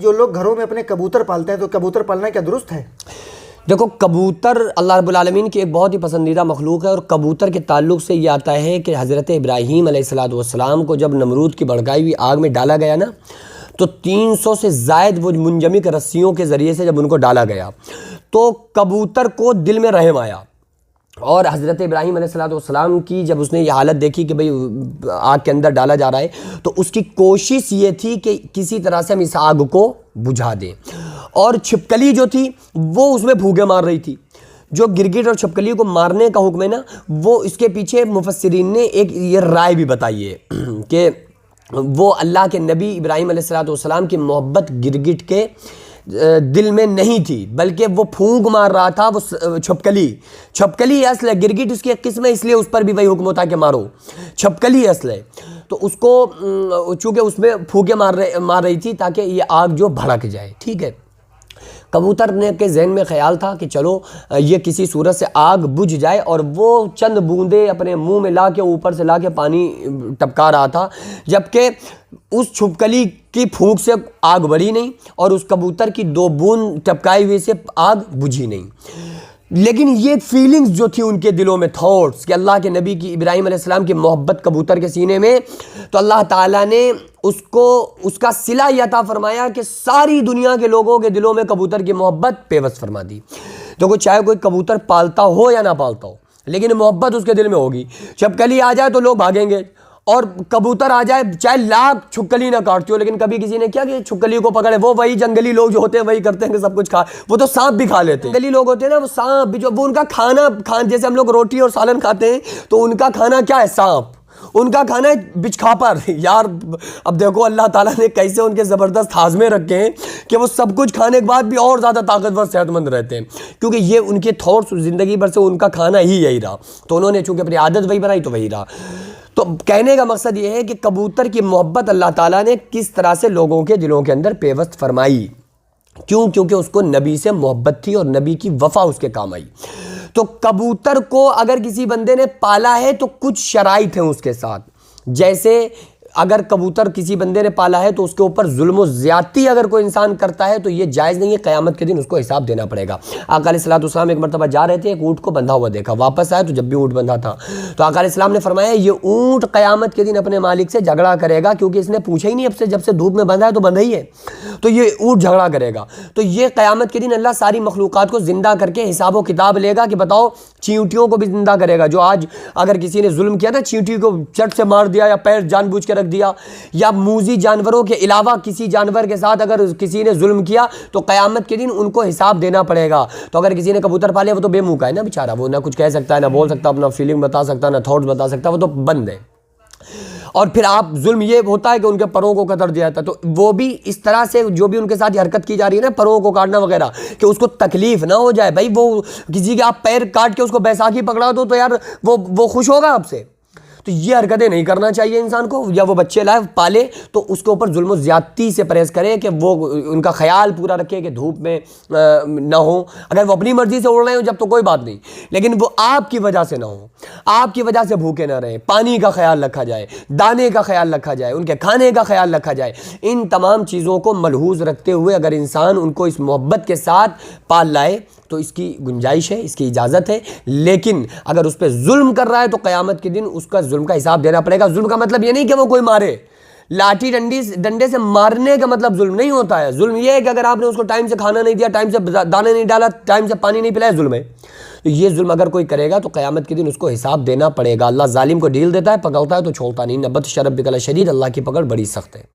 جو لوگ گھروں میں اپنے کبوتر پالتے ہیں تو کبوتر پالنا کیا درست ہے؟ دیکھو، کبوتر اللہ رب العالمین کی ایک بہت ہی پسندیدہ مخلوق ہے، اور کبوتر کے تعلق سے یہ آتا ہے کہ حضرت ابراہیم علیہ السلام کو جب نمرود کی بھڑکائی ہوئی آگ میں ڈالا گیا نا، تو 300 سے زائد وہ منجمد رسیوں کے ذریعے سے جب ان کو ڈالا گیا تو کبوتر کو دل میں رحم آیا، اور حضرت ابراہیم علیہ السلام کی جب اس نے یہ حالت دیکھی کہ بھئی آگ کے اندر ڈالا جا رہا ہے، تو اس کی کوشش یہ تھی کہ کسی طرح سے ہم اس آگ کو بجھا دیں، اور چھپکلی جو تھی وہ اس میں پھونکے مار رہی تھی۔ جو گرگٹ اور چھپکلی کو مارنے کا حکم ہے نا، وہ اس کے پیچھے مفسرین نے ایک یہ رائے بھی بتائی ہے کہ وہ اللہ کے نبی ابراہیم علیہ السلام کی محبت گرگٹ کے دل میں نہیں تھی، بلکہ وہ پھونک مار رہا تھا وہ چھپکلی اصل ہے، گرگٹ اس کی ایک قسم ہے، اس لیے اس پر بھی وہی حکم ہوتا ہے کہ مارو، چھپکلی اصل ہے۔ تو اس کو چونکہ اس میں پھونکے مار رہی تھی تاکہ یہ آگ جو بھڑک جائے، ٹھیک ہے۔ کبوتر نے کے ذہن میں خیال تھا کہ چلو یہ کسی صورت سے آگ بجھ جائے، اور وہ چند بوندے اپنے منہ میں لا کے اوپر سے لا کے پانی ٹپکا رہا تھا، جبکہ اس چھپکلی کی پھونک سے آگ بڑھی نہیں اور اس کبوتر کی 2 بوند ٹپکائی ہوئے سے آگ بجھی نہیں۔ لیکن یہ فیلنگز جو تھی ان کے دلوں میں، تھاٹس کہ اللہ کے نبی کی ابراہیم علیہ السلام کی محبت کبوتر کے سینے میں، تو اللہ تعالیٰ نے اس کا صلہ یہ عطا فرمایا کہ ساری دنیا کے لوگوں کے دلوں میں کبوتر کی محبت پیوست فرما دی۔ دیکھو، چاہے کوئی کبوتر پالتا ہو یا نہ پالتا ہو، لیکن محبت اس کے دل میں ہوگی۔ چھپکلی آ جائے تو لوگ بھاگیں گے، اور کبوتر آ جائے چاہے لاکھ چھپکلی نہ کاٹتی ہو، لیکن کبھی کسی نے کیا کہ چھپکلی کو پکڑے، وہ وہی جنگلی لوگ جو ہوتے ہیں وہی کرتے ہیں کہ سب کچھ کھا، وہ تو سانپ بھی کھا لیتے ہیں۔ جنگلی لوگ ہوتے ہیں نا، وہ سانپ بھی، جو وہ ان کا کھانا جیسے ہم لوگ روٹی اور سالن کھاتے ہیں، تو ان کا کھانا کیا ہے؟ سانپ۔ ان کا کھانا ہے بچھکاپر۔ یار اب دیکھو اللہ تعالیٰ نے کیسے ان کے زبردست ہاضمے رکھے ہیں کہ وہ سب کچھ کھانے کے بعد بھی اور زیادہ طاقتور صحت مند رہتے ہیں، کیونکہ یہ ان کے تھاٹس زندگی بھر سے ان کا کھانا ہی یہی رہا، تو انہوں نے چونکہ اپنی عادت وہی بنائی تو وہی رہا۔ تو کہنے کا مقصد یہ ہے کہ کبوتر کی محبت اللہ تعالیٰ نے کس طرح سے لوگوں کے دلوں کے اندر پیوست فرمائی، کیونکہ اس کو نبی سے محبت تھی اور نبی کی وفا اس کے کام آئی۔ تو کبوتر کو اگر کسی بندے نے پالا ہے تو کچھ شرائط ہیں اس کے ساتھ، جیسے اگر کبوتر کسی بندے نے پالا ہے تو اس کے اوپر ظلم و زیادتی اگر کوئی انسان کرتا ہے تو یہ جائز نہیں ہے، قیامت کے دن اس کو حساب دینا پڑے گا۔ آقا علیہ السلام ایک مرتبہ جا رہے تھے، ایک اونٹ کو بندھا ہوا دیکھا، واپس آئے تو جب بھی اونٹ بندھا تھا، تو آقا علیہ السلام نے فرمایا یہ اونٹ قیامت کے دن اپنے مالک سے جھگڑا کرے گا، کیونکہ اس نے پوچھا ہی نہیں اب سے، جب سے دھوپ میں بندھا ہے تو بندھا ہی ہے، تو یہ اونٹ جھگڑا کرے گا۔ تو یہ قیامت کے دن اللہ ساری مخلوقات کو زندہ کر کے حساب و کتاب لے گا کہ بتاؤ، چیونٹیوں کو بھی زندہ کرے گا، جو آج اگر کسی نے ظلم کیا نا، چیونٹی کو چٹ سے مار دیا یا پیر جان بوجھ کے رکھ دیا، یا موذی جانوروں کے علاوہ کسی جانور کے ساتھ اگر کسی نے ظلم کیا تو قیامت کے دن ان کو حساب دینا پڑے گا۔ تو اگر کسی نے کبوتر پالے، وہ تو بے منہ کا ہے نا بیچارہ، وہ نہ کچھ کہہ سکتا ہے، نہ بول سکتا، اپنا فیلنگ بتا سکتا، نہ تھاٹس بتا سکتا، وہ تو بند ہے۔ اور پھر آپ ظلم یہ ہوتا ہے کہ ان کے پروں کو قطر دیا جاتا ہے، تو وہ بھی اس طرح سے جو بھی ان کے ساتھ حرکت کی جا رہی ہے نا، پروں کو کاٹنا وغیرہ، کہ اس کو تکلیف نہ ہو جائے۔ بھائی وہ کسی کے آپ پیر کاٹ کے اس کو بیساکھی پکڑا دو تو یار وہ خوش ہوگا آپ سے؟ تو یہ حرکتیں نہیں کرنا چاہیے انسان کو، یا وہ بچے لائے پالے تو اس کے اوپر ظلم و زیادتی سے پرہیز کرے، کہ وہ ان کا خیال پورا رکھے کہ دھوپ میں نہ ہو۔ اگر وہ اپنی مرضی سے اڑ رہے ہوں جب تو کوئی بات نہیں، لیکن وہ آپ کی وجہ سے نہ ہو، آپ کی وجہ سے بھوکے نہ رہیں۔ پانی کا خیال رکھا جائے، دانے کا خیال رکھا جائے، ان کے کھانے کا خیال رکھا جائے۔ ان تمام چیزوں کو ملحوظ رکھتے ہوئے اگر انسان ان کو اس محبت کے ساتھ پال لائے تو اس کی گنجائش ہے، اس کی اجازت ہے، لیکن اگر اس پہ ظلم کر رہا ہے تو قیامت کے دن اس کا ظلم کا حساب دینا پڑے گا۔ ظلم کا مطلب یہ نہیں کہ وہ کوئی مارے، لاٹھی ڈنڈے سے مارنے کا مطلب ظلم نہیں ہوتا ہے۔ ظلم یہ ہے کہ اگر آپ نے اس کو ٹائم سے کھانا نہیں دیا، ٹائم سے دانے نہیں ڈالا، ٹائم سے پانی نہیں پلایا، ظلم ہے۔ تو یہ ظلم اگر کوئی کرے گا تو قیامت کے دن اس کو حساب دینا پڑے گا۔ اللہ ظالم کو ڈھیل دیتا ہے، پکڑتا ہے تو چھوڑتا نہیں۔ نبت شرب بکلا شدید، اللہ کی پکڑ بڑی سخت ہے۔